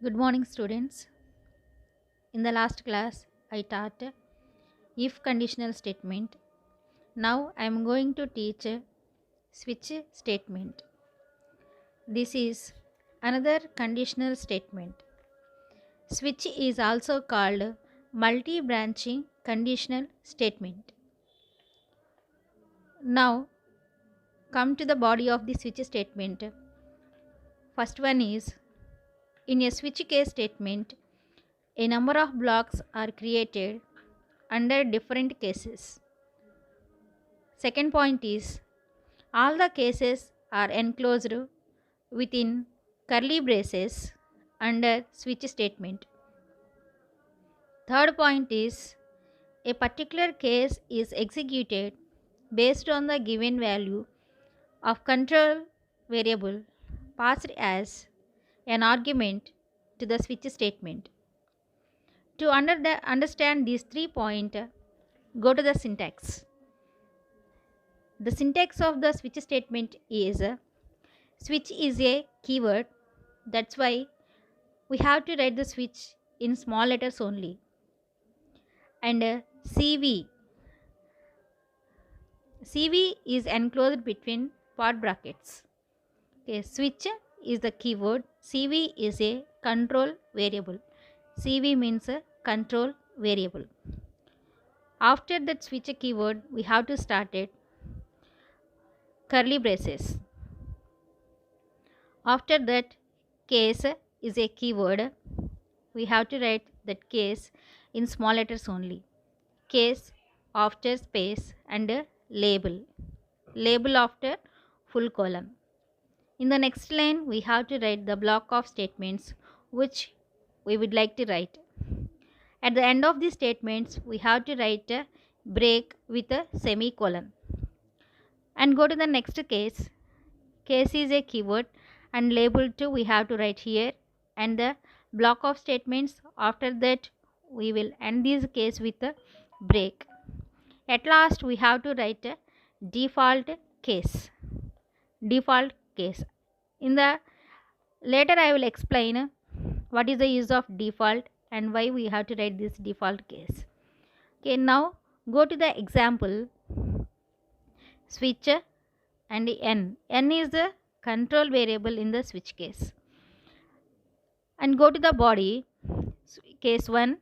Good morning, students. In the last class, I taught if conditional statement. Now I am going to teach switch statement. This is another conditional statement. Switch is also called multi-branching conditional statement. Now come to the body of the switch statement. First one is in a switch case statement, a number of blocks are created under different cases. Second point is all the cases are enclosed within curly braces under switch statement. Third point is a particular case is executed based on the given value of control variable passed as an argument to the switch statement. To understand these 3 points, go to the syntax. The syntax of the switch statement is switch is a keyword. That's why we have to write the switch in small letters only. And CV is enclosed between part brackets. Okay, switch is the keyword. CV is a control variable. CV means a control variable. After that switch keyword, we have to start it curly braces. After that, case is a keyword. We have to write that case in small letters only. Case after space and label. Label after full column. In the next line, we have to write the block of statements which we would like to write. At the end of the statements, we have to write a break with a semicolon. And go to the next case. Case is a keyword and label 2 we have to write here, and the block of statements after that we will end this case with a break. At last we have to write a default case. Default case. In the later I will explain what is the use of default and why we have to write this default case. Okay, now go to the example. Switch and n. N is the control variable in the switch case. And go to the body. Case 1,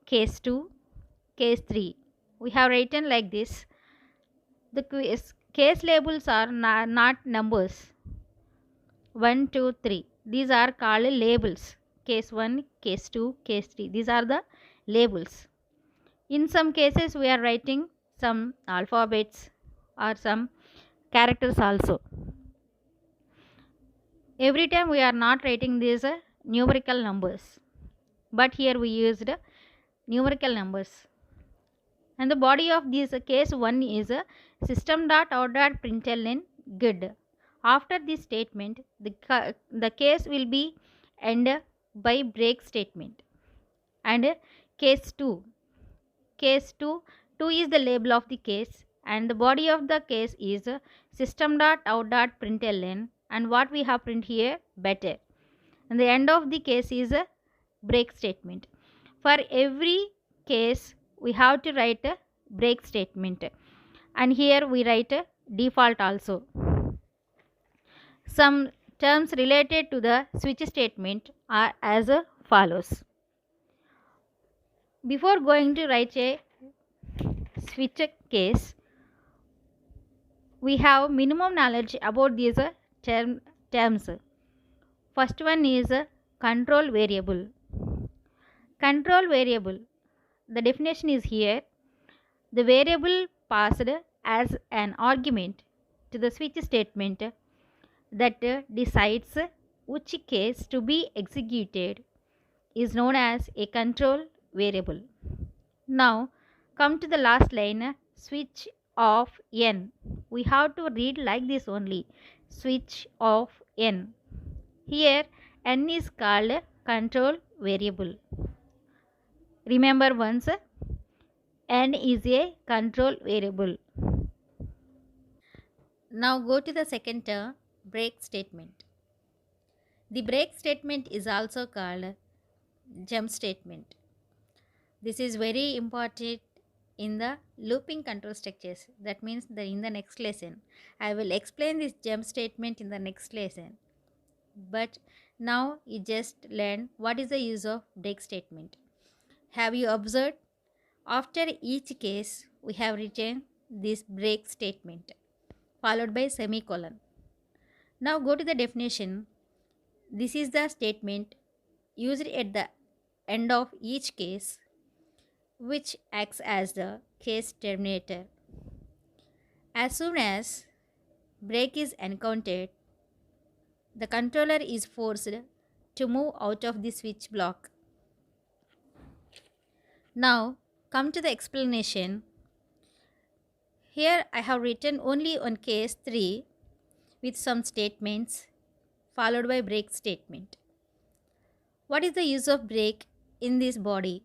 case 2, case 3. We have written like this. The case labels are not numbers. 1, 2, 3. These are called labels. Case 1, case 2, case 3. These are the labels. In some cases, we are writing some alphabets or some characters also. Every time we are not writing these numerical numbers, but here we used numerical numbers. And the body of this case 1 is system.out.println good. After this statement, the case will be end by break statement. And case 2. Case 2 is the label of the case, and the body of the case is system.out.println, and what we have print here better. And the end of the case is a break statement. For every case we have to write a break statement, and here we write a default also. Some terms related to the switch statement are as follows. Before going to write a switch case, we have minimum knowledge about these terms. First one is control variable. Control variable, the definition is here. The variable passed as an argument to the switch statement that decides which case to be executed is known as a control variable. Now come to the last line, switch of n. We have to read like this only, switch of n. Here n is called control variable. Remember once, n is a control variable. Now go to the second term, break statement. The break statement is also called jump statement. This is very important in the looping control structures. That means that in the next lesson, I will explain this jump statement in the next lesson. But now you just learn what is the use of break statement. Have you observed? After each case, we have written this break statement followed by semicolon. Now go to the definition. This is the statement used at the end of each case which acts as the case terminator. As soon as break is encountered, the controller is forced to move out of the switch block. Now come to the explanation. Here I have written only on case 3 with some statements followed by break statement. What is the use of break in this body?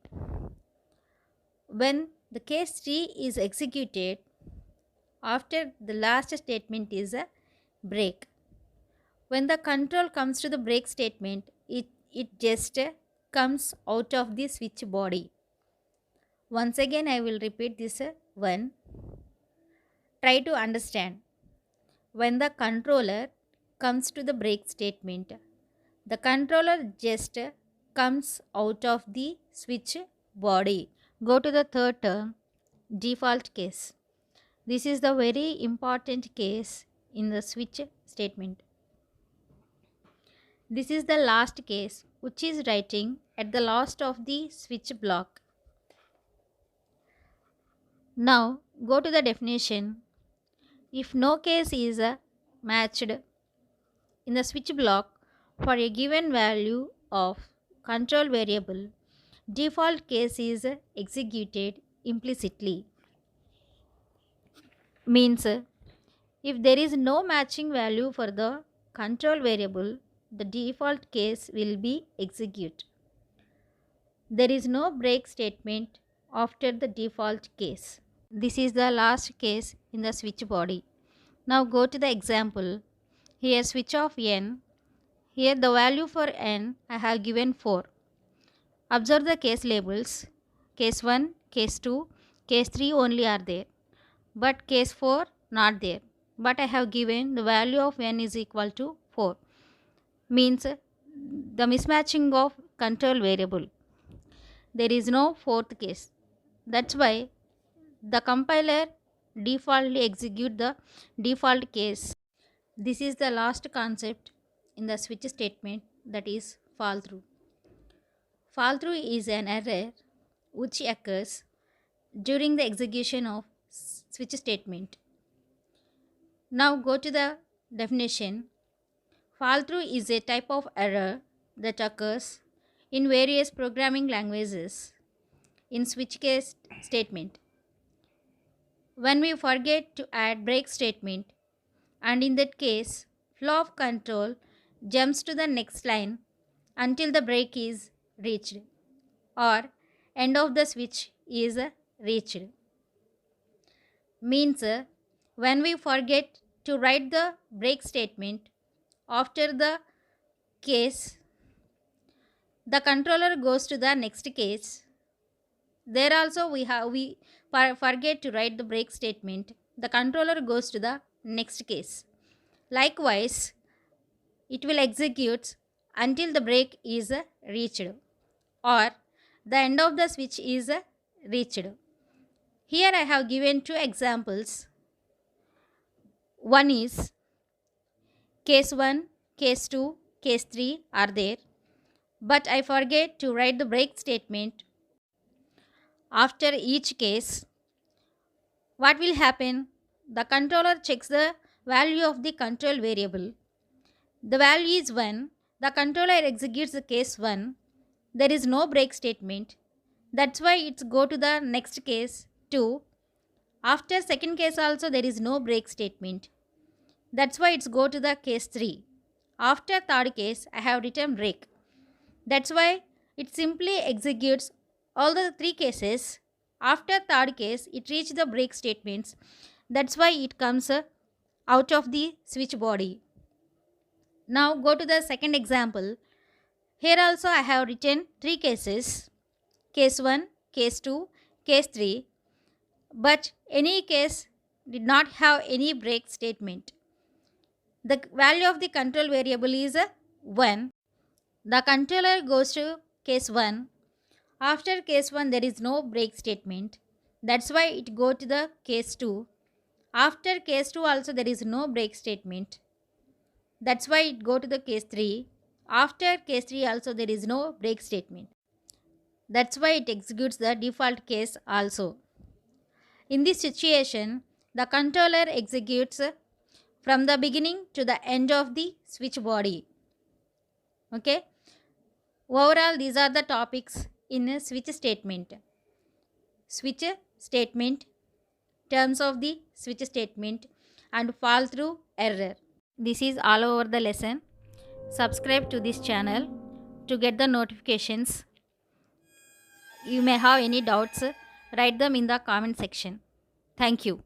When the case 3 is executed, after the last statement is a break. When the control comes to the break statement, it just comes out of the switch body. Once again, I will repeat this one. Try to understand. When the controller comes to the break statement, the controller just comes out of the switch body. Go to the third term, default case. This is the very important case in the switch statement. This is the last case which is writing at the last of the switch block. Now go to the definition. If no case is matched in the switch block for a given value of control variable, default case is executed implicitly. Means if there is no matching value for the control variable, the default case will be executed. There is no break statement after the default case. This is the last case in the switch body. Now go to the example. Here switch off n. Here the value for n I have given 4. Observe the case labels. Case 1, case 2, case 3 only are there. But case 4 not there. But I have given the value of n is equal to 4. Means the mismatching of control variable. There is no fourth case. That's why the compiler defaultly execute the default case. This is the last concept in the switch statement, that is fall through. Fall through is an error which occurs during the execution of switch statement. Now go to the definition. Fall through is a type of error that occurs in various programming languages in switch case statement. When we forget to add break statement, and in that case flow of control jumps to the next line until the break is reached or end of the switch is reached. Means when we forget to write the break statement after the case, the controller goes to the next case. There also we forget to write the break statement. The controller goes to the next case. Likewise, it will execute until the break is reached or the end of the switch is reached. Here I have given two examples. One is case 1, case 2, case 3 are there, but I forget to write the break statement after each case. What will happen? The controller checks the value of the control variable. The value is 1. The controller executes the case 1. There is no break statement. That's why it's go to the next case 2. After second case also there is no break statement. That's why it's go to the case 3. After third case I have written break. That's why it simply executes all the 3 cases. After third case it reaches the break statements. That's why it comes out of the switch body. Now go to the second example. Here also I have written three cases: case 1, case 2, case 3, but any case did not have any break statement. The value of the control variable is 1. The controller goes to case 1. After case 1 there is no break statement. That's why it go to the case 2. After case 2 also there is no break statement. That's why it go to the case 3. After case 3 also there is no break statement. That's why it executes the default case also. In this situation, the controller executes from the beginning to the end of the switch body. Okay. Overall, these are the topics in a switch statement. Switch statement, terms of the switch statement, and fall through error. This is all over the lesson. Subscribe to this channel to get the notifications. You may have any doubts, write them in the comment section. Thank you.